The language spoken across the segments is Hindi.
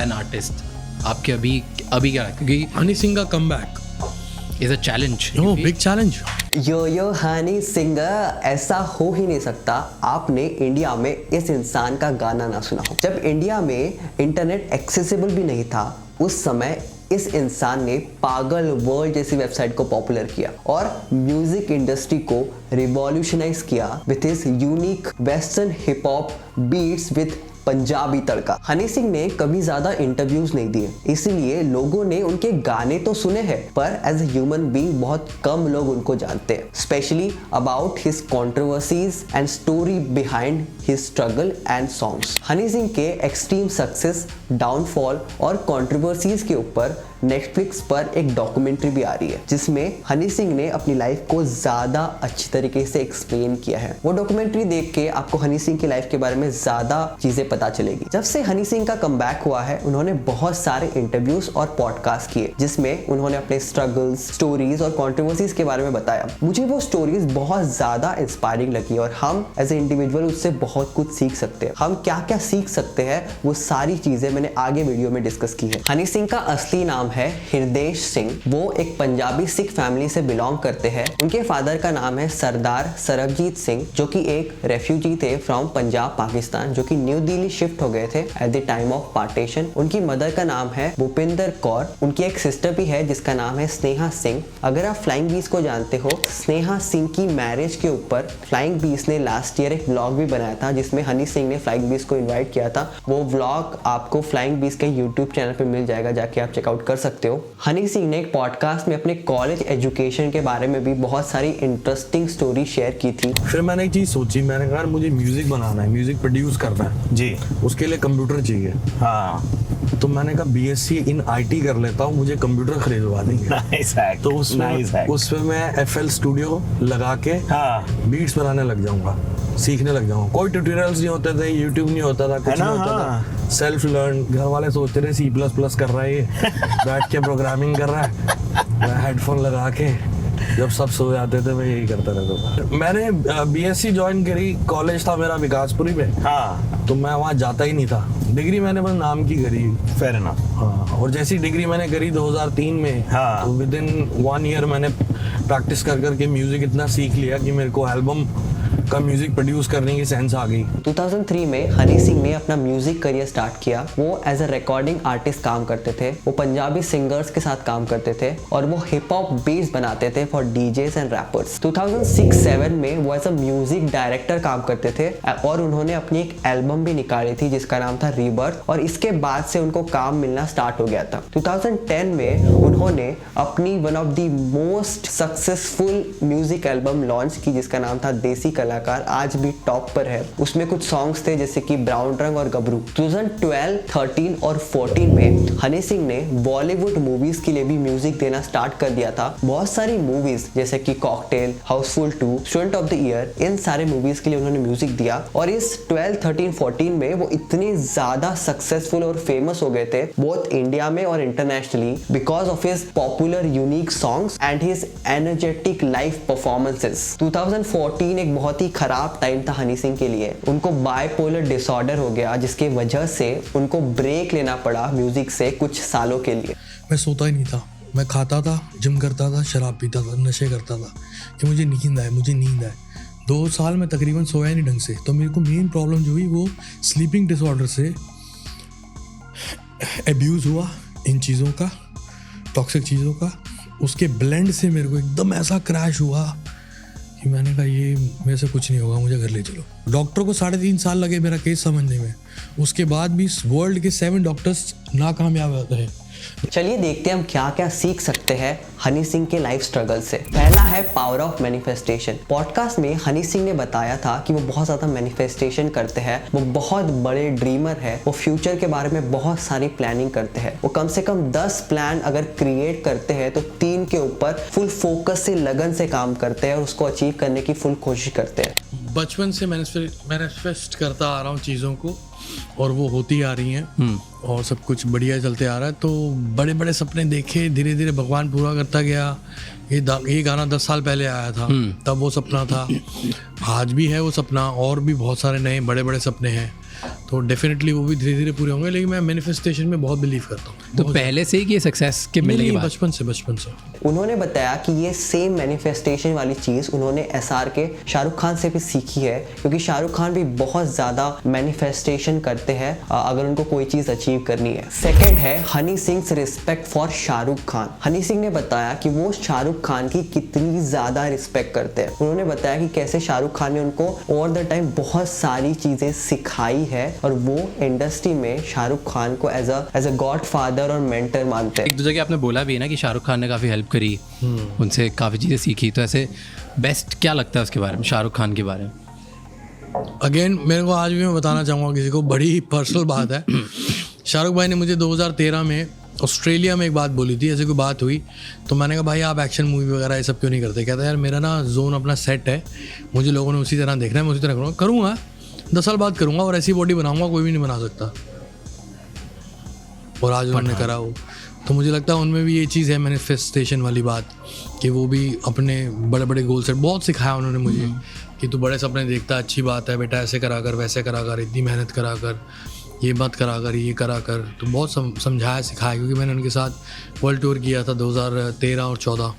एन आर्टिस्ट, आपके अभी क्या है, क्योंकि हनी सिंह का comeback is a challenge, no big challenge. Yo Honey Singh, ऐसा हो ही नहीं सकता आपने इंडिया में इस इंसान का गाना ना सुना हो। जब इंडिया में इंटरनेट एक्सेसिबल भी नहीं था, उस समय इस इंसान ने पागल वर्ल्ड जैसी वेबसाइट को पॉपुलर किया और म्यूजिक इंडस्ट्री को रिवॉल्यूशनाइज किया with his unique western hip hop beats with Punjabi tadka. Honey Singh ने कभी ज्यादा इंटरव्यूज नहीं दिए, इसीलिए लोगों ने उनके गाने तो सुने हैं, पर एज ए ह्यूमन बीइंग बहुत कम लोग उनको जानते हैं, specially about his controversies and story behind his struggle and songs. Honey Singh के एक्सट्रीम सक्सेस, डाउनफॉल और कंट्रोवर्सीज के ऊपर नेटफ्लिक्स पर एक डॉक्यूमेंट्री भी आ रही है, जिसमें हनी सिंह ने अपनी लाइफ को ज्यादा अच्छी तरीके से एक्सप्लेन किया है। वो डॉक्यूमेंट्री देख के आपको हनी सिंह की लाइफ के बारे में ज्यादा चीजें पता चलेगी। जब से हनी सिंह का कमबैक हुआ है, उन्होंने बहुत सारे इंटरव्यूज और पॉडकास्ट किए, जिसमें उन्होंने अपने स्ट्रगल्स, स्टोरीज और कंट्रोवर्सीज के बारे में बताया। मुझे वो स्टोरीज बहुत ज्यादा इंस्पायरिंग लगी और हम एज ए इंडिविजुअल उससे बहुत कुछ सीख सकते हैं। हम क्या क्या सीख सकते हैं, वो सारी चीजें मैंने आगे वीडियो में डिस्कस की है। हनी सिंह का असली नाम है हृदेश सिंह। वो एक पंजाबी सिख फैमिली से बिलोंग करते हैं। उनके फादर का नाम है सरदार सरबजीत सिंह, जो कि एक रेफ्यूजी थे फ्रॉम पंजाब पाकिस्तान, जो कि न्यू दिल्ली शिफ्ट हो गए थे at the time of partition. उनकी मदर का नाम है भूपिंदर कौर। उनकी एक सिस्टर भी है जिसका नाम है स्नेहा सिंह। अगर आप फ्लाइंग बीस को जानते हो, स्नेहा सिंह की मैरिज के ऊपर फ्लाइंग बीस ने लास्ट ईयर एक व्लॉग भी बनाया था, जिसमें हनी सिंह ने फ्लाइंग बीस को इन्वाइट किया था। वो व्लॉग आपको फ्लाइंग बीस के यूट्यूब चैनल पे मिल जाएगा, जाके आप चेकआउट कर सकते हो। हनी सिंह ने एक पॉडकास्ट में अपने कॉलेज एजुकेशन के बारे में भी बहुत सारी इंटरेस्टिंग स्टोरी शेयर की थी। फिर मैंने एक चीज सोची, मैंने कहा मुझे म्यूजिक बनाना है, म्यूजिक प्रोड्यूस करना है जी, उसके लिए कंप्यूटर चाहिए। हाँ, तो मैंने कहा बीएससी इन आईटी कर लेता हूँ, मुझे कंप्यूटर खरीदवा देंगे। नाइस हैक, तो नाइस हैक। उसमें मैं एफएल स्टूडियो लगा के हाँ, बीट्स बनाने लग जाऊंगा, सीखने लग जाऊंगा। कोई ट्यूटोरियल्स नहीं होते थे, यूट्यूब नहीं होता था, कुछ नहीं होता था, सेल्फ लर्न। घर वाले सोचते थे C++ कर रहा है ये, बैठ के प्रोग्रामिंग कर रहा है। मैं हेडफोन लगा के जब सब सो जाते थे मैं यही करता रहता था। मैंने बीएससी ज्वाइन करी, कॉलेज था मेरा विकासपुरी में। हाँ, तो मैं वहाँ जाता ही नहीं था। डिग्री मैंने बस नाम की करी। Fair enough. हाँ, और जैसी डिग्री मैंने करी 2003 में, हाँ, तो विद इन 1 ईयर मैंने प्रैक्टिस कर करके म्यूजिक इतना सीख लिया कि मेरे को एल्बम का म्यूजिक प्रोड्यूस करने की सेंस आ गई। 2003 में हनी सिंह ने अपना म्यूजिक करियर स्टार्ट किया। वो एज अ रिकॉर्डिंग आर्टिस्ट काम करते थे, वो पंजाबी सिंगर्स के साथ काम करते थे और वो हिप हॉप बीट्स बनाते थे फॉर डीजेस एंड रैपर्स। 2006-07 में वो एज अ म्यूजिक डायरेक्टर काम करते थे और उन्होंने अपनी एक एल्बम भी निकाली थी जिसका नाम था रीबर्थ, और इसके बाद से उनको काम मिलना स्टार्ट हो गया था। 2010 में उन्होंने अपनी one of the most successful music album launch की जिसका नाम था देसी कलाकार, आज भी टॉप पर है। उसमें कुछ सॉन्ग्स थे जैसे कि ब्राउन रंग और गबरू। 2012, 13 और 14 में हनी सिंह ने बॉलीवुड मूवीज के लिए भी म्यूजिक देना स्टार्ट कर दिया था। बहुत सारी मूवीज जैसे कि cocktail, housefull 2, student of the year, इन सारे मूवीज के लिए उन्होंने म्यूजिक दिया। और इस 12, 13, 14 में वो इतने ज्यादा सक्सेसफुल और फेमस हो गए थे बोथ इंडिया में और internationally because of his popular unique songs and his energetic live performances. 2014 एक बहुत ही खराब टाइम था हनी सिंह के लिए। उनको बाइपोलर डिसऑर्डर हो गया, जिसके वजह से उनको ब्रेक लेना पड़ा म्यूजिक से कुछ सालों के लिए। मैं सोता ही नहीं था, मैं खाता था, जिम करता था, शराब पीता था, नशे करता था कि मुझे नींद आए, मुझे नींद आए। 2 साल में तकरीबन सोया नहीं ढंग से। तो मेरे को मेन प्रॉब्लम जो हुई वो स्लीपिंग डिसऑर्डर से एब्यूज़ हुआ, इन चीज़ों का, टॉक्सिक चीज़ों का। उसके ब्लेंड से मेरे को एकदम ऐसा क्रैश हुआ कि मैंने कहा ये मेरे से कुछ नहीं होगा, मुझे घर ले चलो। डॉक्टर को 3.5 साल लगे मेरा केस समझने में। उसके बाद भी वर्ल्ड के 7 डॉक्टर्स नाकामयाब होते हैं। चलिए देखते हैं हम क्या क्या सीख सकते हैं हनी सिंह के लाइफ स्ट्रगल से। पहला है पावर ऑफ मैनिफेस्टेशन। पॉडकास्ट में हनी सिंह ने बताया था कि वो बहुत ज़्यादा मैनिफेस्टेशन करते हैं, वो बहुत बड़े ड्रीमर है, वो फ्यूचर के बारे में बहुत सारी प्लानिंग करते हैं। वो कम से कम 10 प्लान अगर क्रिएट करते हैं तो 3 के ऊपर फुल फोकस से, लगन से काम करते हैं और उसको अचीव करने की फुल कोशिश करते हैं। बचपन से मैनिफेस्ट करता आ रहा हूँ चीज़ों को और वो होती आ रही हैं और सब कुछ बढ़िया चलते आ रहा है। तो बड़े बड़े सपने देखे, धीरे धीरे भगवान पूरा करता गया। ये गाना 10 साल पहले आया था, तब वो सपना था, आज भी है वो सपना, और भी बहुत सारे नए बड़े बड़े सपने हैं। तो डेफिनेटली वो भी धीरे धीरे पूरे होंगे, लेकिन मैं मैनिफेस्टेशन में बहुत बिलीव करता हूँ। तो पहले से ही कि सक्सेस के मिलने के बाद? बचपन से। उन्होंने बताया कि ये सेम मैनिफेस्टेशन वाली चीज़ उन्होंने SRK शाहरुख खान से भी सीखी है, क्योंकि शाहरुख खान भी बहुत ज़्यादा मैनिफेस्टेशन करते हैं अगर उनको कोई चीज़ अचीव करनी है। सेकंड है हनी सिंह रिस्पेक्ट फॉर शाहरुख खान। हनी सिंह ने बताया कि वो शाहरुख खान की कितनी ज़्यादा रिस्पेक्ट करते हैं। उन्होंने बताया कि कैसे शाहरुख खान ने उनको ओवर द टाइम बहुत सारी चीज़ें सिखाई है और वो इंडस्ट्री में शाहरुख खान को एज अ गॉड फादर और मेंटर मानते हैं। एक दूसरे के आपने बोला भी है ना कि शाहरुख खान ने काफ़ी हेल्प करी, उनसे काफ़ी चीज़ें सीखी, तो ऐसे बेस्ट क्या लगता है उसके बारे में, शाहरुख खान के बारे में? अगेन मेरे को आज भी मैं बताना चाहूँगा किसी को, बड़ी पर्सनल बात है। शाहरुख भाई ने मुझे 2013 में ऑस्ट्रेलिया में एक बात बोली थी, ऐसी कोई बात हुई तो मैंने कहा भाई आप एक्शन मूवी वगैरह ये सब क्यों नहीं करते? कहता है यार मेरा ना जोन अपना सेट है, मुझे लोगों ने उसी तरह देखना है, मैं उसी तरह करूँगा 10 साल बाद करूँगा और ऐसी बॉडी बनाऊँगा कोई भी नहीं बना सकता। और आज उन्होंने करा वो, तो मुझे लगता है उनमें भी ये चीज़ है मैनिफेस्टेशन वाली बात, कि वो भी अपने बड़े बड़े गोल सेट बहुत सिखाया उन्होंने मुझे कि तू बड़े सपने देखता, अच्छी बात है बेटा, ऐसे करा कर, वैसे करा कर, इतनी मेहनत करा कर, ये मत करा कर, ये करा कर। तो बहुत समझाया सिखाया, क्योंकि मैंने उनके साथ वर्ल्ड टूर किया था 2013 और 14,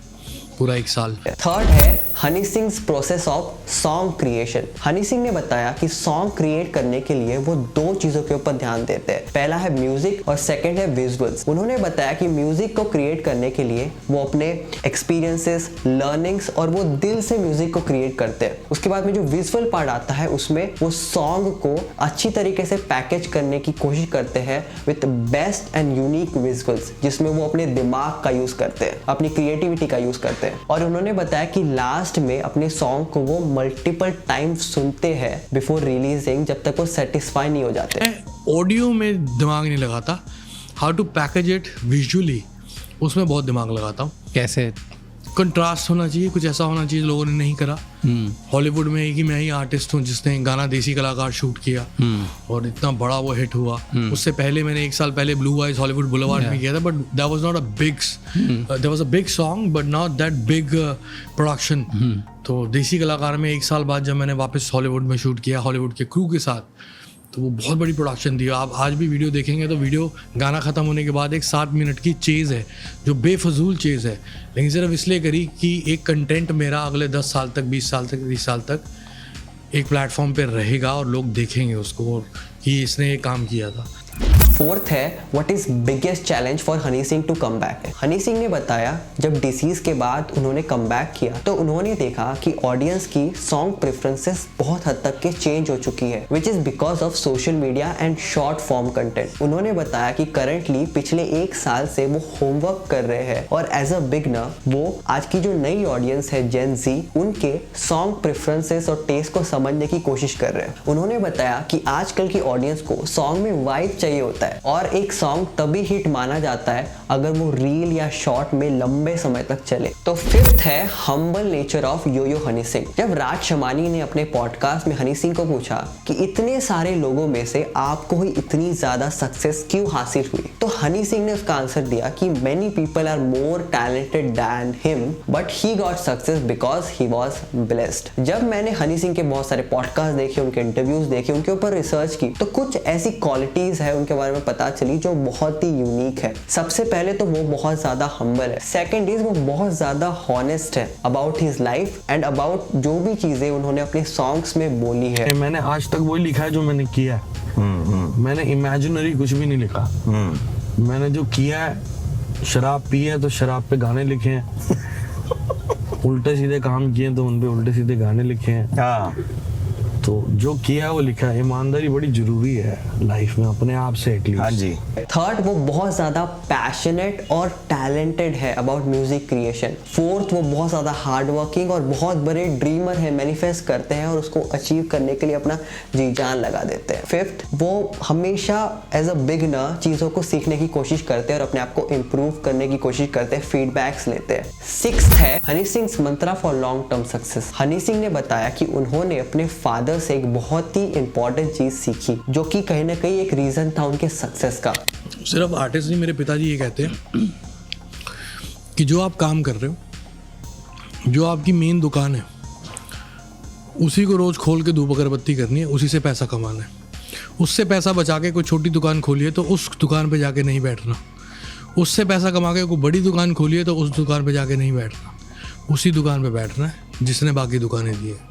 पूरा 1 साल। थर्ड है Honey Singh process of song creation. Honey Singh ने बताया कि सॉन्ग क्रिएट करने के लिए वो 2 चीजों के ऊपर ध्यान देते हैं, पहला है म्यूजिक और सेकंड है विजुअल्स। उन्होंने बताया कि म्यूजिक को क्रिएट करने के लिए वो अपने एक्सपीरियंसेस, लर्निंग्स और वो दिल से म्यूजिक को क्रिएट करते हैं। उसके बाद में जो विजुअल पार्ट आता है उसमें वो सॉन्ग को अच्छी तरीके से पैकेज करने की कोशिश करते हैं with best and unique visuals, जिसमें वो अपने दिमाग का यूज करते हैं, अपनी क्रिएटिविटी का यूज करते हैं। और उन्होंने बताया कि लास्ट में अपने सॉन्ग को वो मल्टीपल टाइम सुनते हैं बिफोर रिलीजिंग, जब तक वो सेटिस्फाई नहीं हो जाते। ऑडियो में दिमाग नहीं लगाता, how to package it visually, उसमें बहुत दिमाग लगाता हूँ। कैसे? कंट्रास्ट होना चाहिए, कुछ ऐसा होना चाहिए लोगों ने नहीं करा। हॉलीवुड में एक ही मैं ही आर्टिस्ट हूँ जिसने गाना देसी कलाकार शूट किया और इतना बड़ा वो हिट हुआ। उससे पहले मैंने 1 साल पहले ब्लू आइज हॉलीवुड बुलेवार्ड में किया था, but that was not a big, there was a big song but not that big production. तो देसी कलाकार में 1 साल बाद जब मैंने वापस हॉलीवुड में शूट किया हॉलीवुड के क्रू के साथ, तो वो बहुत बड़ी प्रोडक्शन थी। आप आज भी वीडियो देखेंगे तो वीडियो गाना ख़त्म होने के बाद एक 7 मिनट की चेज़ है जो बेफजूल चेज़ है, लेकिन सिर्फ इसलिए करी कि एक कंटेंट मेरा अगले 10 साल तक, 20 साल तक, 30 साल तक एक प्लेटफॉर्म पे रहेगा और लोग देखेंगे उसको कि इसने ये काम किया था। फोर्थ है what is biggest challenge for Honey Singh to come back. Honey Singh ने बताया जब डिसीज के बाद उन्होंने कम बैक किया तो उन्होंने देखा कि ऑडियंस की सॉन्ग प्रेफरेंसेस बहुत हद तक के चेंज हो चुकी है, which is because of social media and short form content. उन्होंने बताया कि करंटली पिछले 1 साल से वो होमवर्क कर रहे हैं और एज अ बिगनर वो आज की जो नई ऑडियंस है जेन जी, उनके सॉन्ग प्रेफरेंसेस और टेस्ट को समझने की कोशिश कर रहे हैं। उन्होंने बताया कि आजकल की ऑडियंस को सॉन्ग में वाइब चाहिए होता है और एक सॉन्ग तभी हिट माना जाता है अगर वो रील या शॉर्ट में लंबे समय तक चले। तो फिफ्थ है हम्बल नेचर ऑफ यो हनी सिंह। जब राज शमानी ने अपने पॉडकास्ट में हनी सिंह को पूछा कि इतने सारे लोगों में से आपको ही इतनी ज्यादा सक्सेस क्यों हासिल हुई, तो हनी सिंह ने उसका आंसर दिया कि many people are more talented than him but he got success because he was blessed. जब मैंने हनी सिंह के बहुत सारे पॉडकास्ट देखे, उनके इंटरव्यूज देखे, उनके ऊपर रिसर्च की, तो कुछ ऐसी क्वालिटीज है उनके बारे में पता चली जो बहुत ही यूनिक है। सबसे पहले तो वो बहुत ज्यादा हम्बल है। सेकंड इज वो बहुत ज्यादा हॉनेस्ट है about his life and about जो भी चीजें उन्होंने अपने सॉन्ग्स में बोली है। मैंने आज तक वही लिखा है जो मैंने किया है। मैंने इमेजिनरी कुछ भी नहीं लिखा। मैंने जो किया है, शराब पी है तो शराब पे गाने लिखे हैं, उल्टे सीधे काम किए तो उन पे उल्टे सीधे गाने लिखे हैं। तो जो किया है वो लिखा है। ईमानदारी बड़ी जरूरी है लाइफ में, अपने आप से एटलीस्ट। हाँ जी। थर्ड, वो बहुत ज्यादा पैशनेट और टैलेंटेड है अबाउट म्यूजिक क्रिएशन। फोर्थ, वो बहुत ज्यादा हार्ड वर्किंग और बहुत बड़े ड्रीमर है, मैनिफेस्ट करते हैं और उसको अचीव करने के लिए अपना जी जान लगा देते हैं। फिफ्थ, वो हमेशा एज अ बिगिनर चीजों को सीखने की कोशिश करते हैं और अपने आप को इम्प्रूव करने की कोशिश करते हैं, फीडबैक्स लेते हैं। सिक्स्थ है Honey Singh mantra for long term success. Honey Singh ने बताया कि उन्होंने अपने फादर से एक बहुत ही इंपॉर्टेंट चीज सीखी जो कि कहीं ना कहीं एक रीजन था उनके सक्सेस का। सिर्फ आर्टिस्ट नहीं, मेरे पिताजी ये कहते हैं कि जो आप काम कर रहे हो, जो आपकी मेन दुकान है, उसी को रोज खोल के धूप अगरबत्ती करनी है, उसी से पैसा कमाना है। उससे पैसा बचा के कोई छोटी दुकान खोली है तो उस दुकान पे जाके नहीं बैठना, उससे पैसा कमा के कोई बड़ी दुकान खोली है तो उस दुकान पे जाके नहीं बैठना, उसी दुकान पे बैठना है जिसने बाकी दुकानें दी है।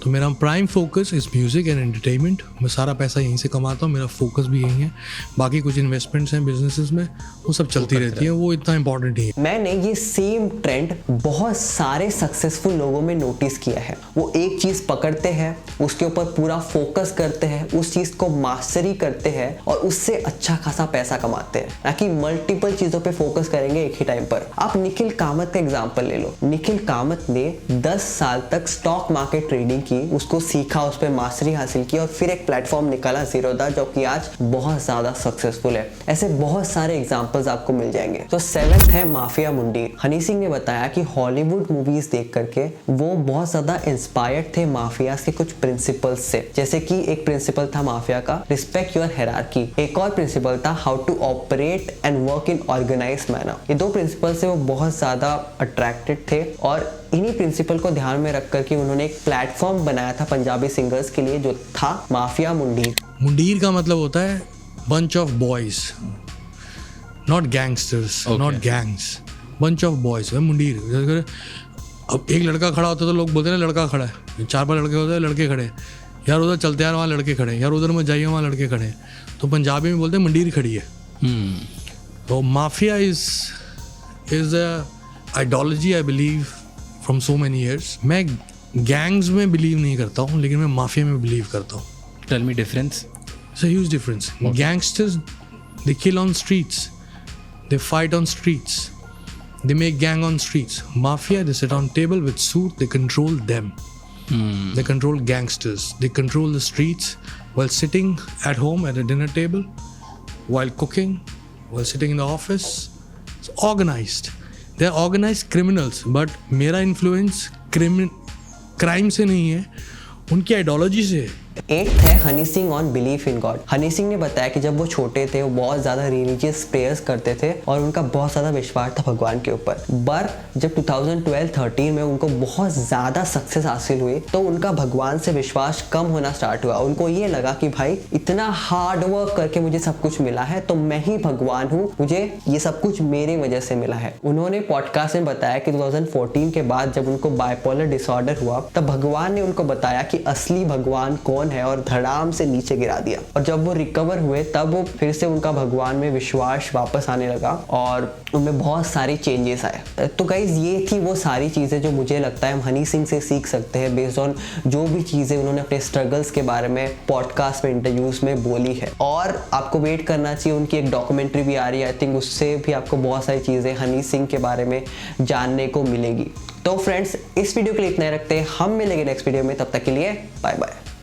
तो मेरा prime focus is music and entertainment. मैं सारा पैसा यहीं से कमाता हूँ, मेरा फोकस भी यहीं है। बाकी कुछ इन्वेस्टमेंट्स हैं बिजनेसेस में, वो सब चलती रहती हैं, वो इतना इंपॉर्टेंट ही है। मैंने ये सेम ट्रेंड बहुत सारे सक्सेसफुल लोगों में नोटिस किया है। वो एक चीज़ पकड़ते हैं, उसके ऊपर पूरा फोकस करते हैं, उस चीज़ को मास्टरी करते हैं और उससे अच्छा खासा पैसा कमाते हैं, ना कि मल्टीपल चीज़ों पे फोकस करेंगे एक ही टाइम पर। आप निखिल कामत का एग्जाम्पल ले लो। निखिल कामत ने 10 साल तक स्टॉक मार्केट ट्रेडिंग की, उसको सीखा, उस पर मास्टरी हासिल की और फिर एक प्लेटफॉर्म निकाला ज़ीरोधा, जो कि आज बहुत ज़्यादा सक्सेसफुल है। ऐसे बहुत सारे एग्जांपल्स आपको मिल जाएंगे। तो 7th है माफिया मुंडीर। हनी सिंह ने बताया कि हॉलीवुड मूवीज देख करके वो बहुत ज़्यादा इंस्पायर्ड थे माफिया के कुछ प्रिंसिपल्स से। जैसे कि एक प्रिंसिपल था माफिया का, रिस्पेक्ट योर हायरार्की। एक और प्रिंसिपल था how to operate and work in organised manner. ये 2 प्रिंसिपल से वो बहुत ज़्यादा अट्रैक्टेड थे और इन्हीं प्रिंसिपल को ध्यान में रख करके उन्होंने एक प्लेटफॉर्म बनाया था पंजाबी सिंगर्स के लिए, जो था माफिया मुंडीर। मुंडीर का मतलब होता है bunch of boys, not gangsters, not gangs, bunch of boys. मुंडीर, अब एक लड़का खड़ा होता है तो लोग बोलते हैं ना लड़का खड़ा है, 4-5 लड़के होते हैं, लड़के खड़े हैं, यार उधर चलते यार वहाँ लड़के खड़े हैं, यार उधर में जाइए वहाँ लड़के खड़े हैं। तो पंजाबी में बोलते हैं मंडीर खड़ी है। तो mafia is ideology I believe from so many years. मैं गैंग्स में बिलीव नहीं करता हूँ, लेकिन मैं माफिया में बिलीव करता हूँ। Tell me difference. It's a huge difference. Gangsters, they kill on streets, they fight on streets, they make gang on streets. Mafia, they sit on table with suit, they control them. They control gangsters, they control the streets while sitting at home at a dinner table, while cooking, while sitting in the office. It's organized. They are organized criminals, but मेरा influence crime से नहीं है, उनकी आइडियोलॉजी से है। 8th है Honey Singh on belief in God. Honey Singh ने बताया कि जब वो छोटे थे वो बहुत ज़्यादा रिलीजियस प्रेयर्स करते थे और उनका बहुत ज़्यादा विश्वास था भगवान के ऊपर। पर जब 2012-13 में उनको बहुत ज़्यादा सक्सेस हासिल हुई तो उनका भगवान से विश्वास कम होना स्टार्ट हुआ। उनको ये लगा कि भाई इतना हार्ड वर्क करके मुझे सब कुछ मिला है तो मैं ही भगवान हूँ, मुझे ये सब कुछ मेरी वजह से मिला है। उन्होंने पॉडकास्ट में बताया कि 2014 के बाद जब उनको बाइपोलर डिसऑर्डर हुआ तब भगवान ने उनको बताया कि असली भगवान कौन है और धड़ाम से नीचे गिरा दिया। और जब वो रिकवर हुए तब वो फिर से उनका भगवान में विश्वास वापस आने लगा और उनमें बहुत सारी चेंजेस आए। तो गाइज ये थी वो सारी चीज़ें जो मुझे लगता है हम हनी सिंह से सीख सकते हैं बेस्ड ऑन जो भी चीज़ें उन्होंने अपने स्ट्रगल्स के बारे में पॉडकास्ट में, इंटरव्यूज में बोली है। और आपको वेट करना चाहिए, उनकी एक डॉक्यूमेंट्री भी आ रही है, आई थिंक उससे भी आपको बहुत सारी चीज़ें हनी सिंह के बारे में जानने को मिलेगी। तो फ्रेंड्स इस वीडियो के लिए इतना ही रखते हैं, हम मिलेंगे नेक्स्ट वीडियो में, तब तक के लिए बाय बाय।